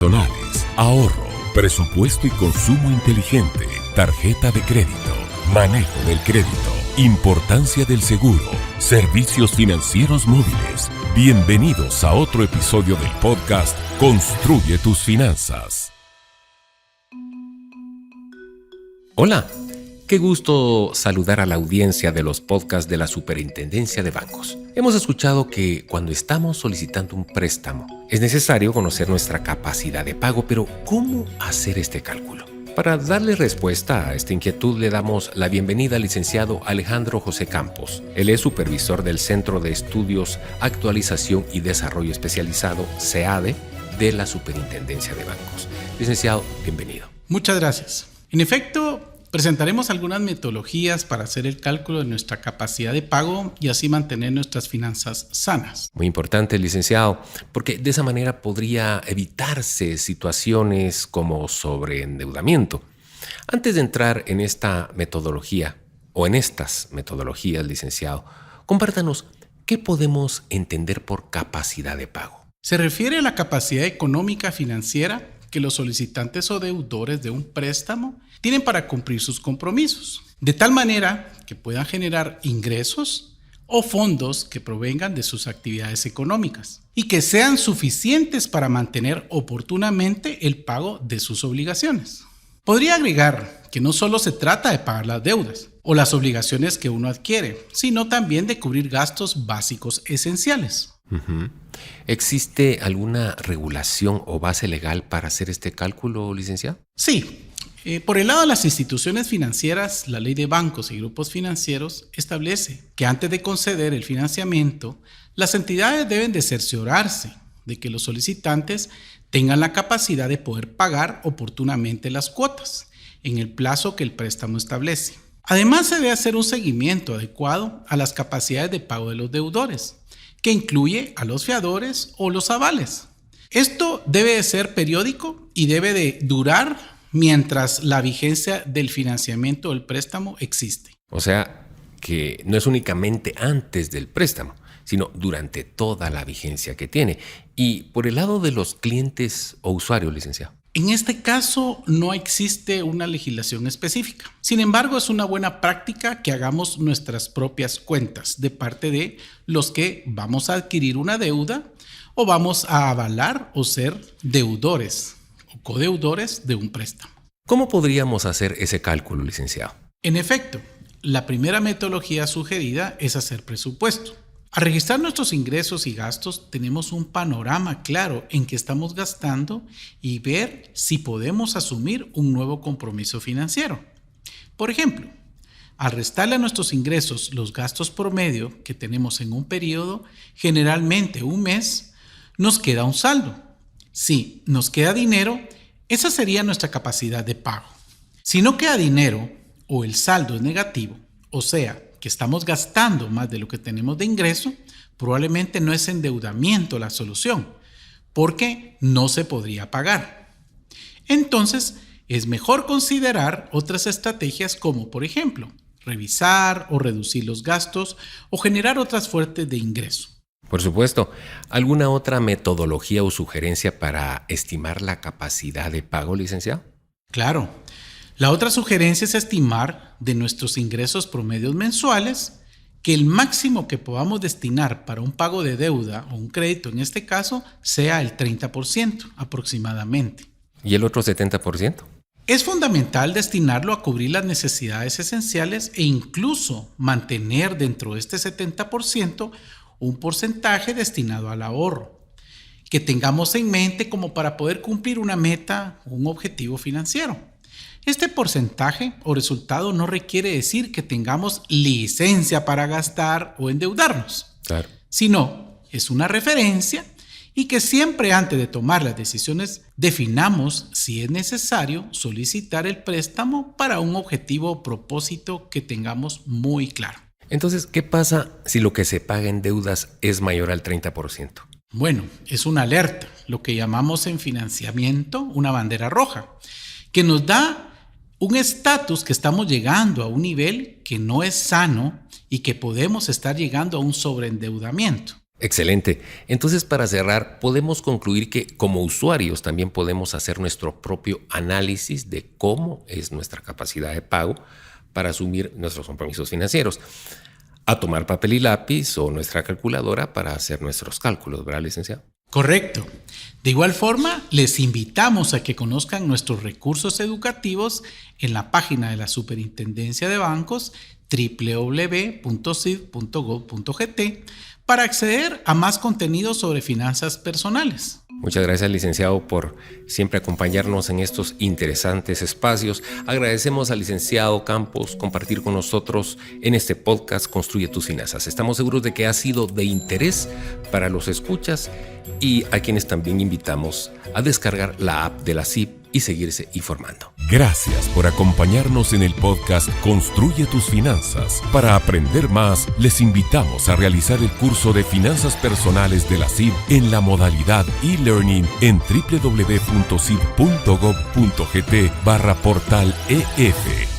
personales, ahorro, presupuesto y consumo inteligente, tarjeta de crédito, manejo del crédito, importancia del seguro, servicios financieros móviles. Bienvenidos a otro episodio del podcast Construye tus finanzas. Hola, qué gusto saludar a la audiencia de los podcasts de la Superintendencia de Bancos. Hemos escuchado que cuando estamos solicitando un préstamo es necesario conocer nuestra capacidad de pago, pero ¿cómo hacer este cálculo? Para darle respuesta a esta inquietud le damos la bienvenida al licenciado Alejandro José Campos. Él es supervisor del Centro de Estudios, Actualización y Desarrollo Especializado, CEADE, de la Superintendencia de Bancos. Licenciado, bienvenido. Muchas gracias. En efecto, presentaremos algunas metodologías para hacer el cálculo de nuestra capacidad de pago y así mantener nuestras finanzas sanas. Muy importante, licenciado, porque de esa manera podría evitarse situaciones como sobreendeudamiento. Antes de entrar en esta metodología o en estas metodologías, licenciado, compártanos qué podemos entender por capacidad de pago. Se refiere a la capacidad económica financiera que los solicitantes o deudores de un préstamo tienen para cumplir sus compromisos, de tal manera que puedan generar ingresos o fondos que provengan de sus actividades económicas y que sean suficientes para mantener oportunamente el pago de sus obligaciones. Podría agregar que no solo se trata de pagar las deudas o las obligaciones que uno adquiere, sino también de cubrir gastos básicos esenciales. ¿Existe alguna regulación o base legal para hacer este cálculo, licenciado? Sí. Por el lado de las instituciones financieras, la Ley de Bancos y Grupos Financieros establece que antes de conceder el financiamiento, las entidades deben de cerciorarse de que los solicitantes tengan la capacidad de poder pagar oportunamente las cuotas en el plazo que el préstamo establece. Además, se debe hacer un seguimiento adecuado a las capacidades de pago de los deudores, que incluye a los fiadores o los avales. Esto debe de ser periódico y debe de durar mientras la vigencia del financiamiento del préstamo existe. O sea, que no es únicamente antes del préstamo, sino durante toda la vigencia que tiene. Y por el lado de los clientes o usuarios, licenciado. En este caso no existe una legislación específica. Sin embargo, es una buena práctica que hagamos nuestras propias cuentas de parte de los que vamos a adquirir una deuda o vamos a avalar o ser deudores o codeudores de un préstamo. ¿Cómo podríamos hacer ese cálculo, licenciado? En efecto, la primera metodología sugerida es hacer presupuesto. Al registrar nuestros ingresos y gastos, tenemos un panorama claro en qué estamos gastando y ver si podemos asumir un nuevo compromiso financiero. Por ejemplo, al restarle a nuestros ingresos los gastos promedio que tenemos en un periodo, generalmente un mes, nos queda un saldo. Si nos queda dinero, esa sería nuestra capacidad de pago. Si no queda dinero o el saldo es negativo, o sea, que estamos gastando más de lo que tenemos de ingreso, probablemente no es endeudamiento la solución, porque no se podría pagar. Entonces, es mejor considerar otras estrategias como, por ejemplo, revisar o reducir los gastos o generar otras fuentes de ingreso. Por supuesto. ¿Alguna otra metodología o sugerencia para estimar la capacidad de pago, licenciado? Claro. La otra sugerencia es estimar de nuestros ingresos promedios mensuales que el máximo que podamos destinar para un pago de deuda o un crédito en este caso sea el 30% aproximadamente. ¿Y el otro 70%? Es fundamental destinarlo a cubrir las necesidades esenciales e incluso mantener dentro de este 70% un porcentaje destinado al ahorro, que tengamos en mente como para poder cumplir una meta o un objetivo financiero. Este porcentaje o resultado no requiere decir que tengamos licencia para gastar o endeudarnos, Claro. sino es una referencia y que siempre antes de tomar las decisiones definamos si es necesario solicitar el préstamo para un objetivo o propósito que tengamos muy claro. Entonces, ¿qué pasa si lo que se paga en deudas es mayor al 30%? Bueno, es una alerta, lo que llamamos en financiamiento una bandera roja, que nos da un estatus que estamos llegando a un nivel que no es sano y que podemos estar llegando a un sobreendeudamiento. Excelente. Entonces, para cerrar, podemos concluir que como usuarios también podemos hacer nuestro propio análisis de cómo es nuestra capacidad de pago para asumir nuestros compromisos financieros. A tomar papel y lápiz o nuestra calculadora para hacer nuestros cálculos, ¿verdad, licenciado? Correcto. De igual forma, les invitamos a que conozcan nuestros recursos educativos en la página de la Superintendencia de Bancos www.cid.gov.gt para acceder a más contenido sobre finanzas personales. Muchas gracias, licenciado, por siempre acompañarnos en estos interesantes espacios. Agradecemos al licenciado Campos compartir con nosotros en este podcast Construye tus finanzas. Estamos seguros de que ha sido de interés para los escuchas y a quienes también invitamos a descargar la app de la CIP y seguirse informando. Gracias por acompañarnos en el podcast Construye tus finanzas. Para aprender más, les invitamos a realizar el curso de finanzas personales de la CIB en la modalidad e-learning en www.cib.gov.gt/portal EF.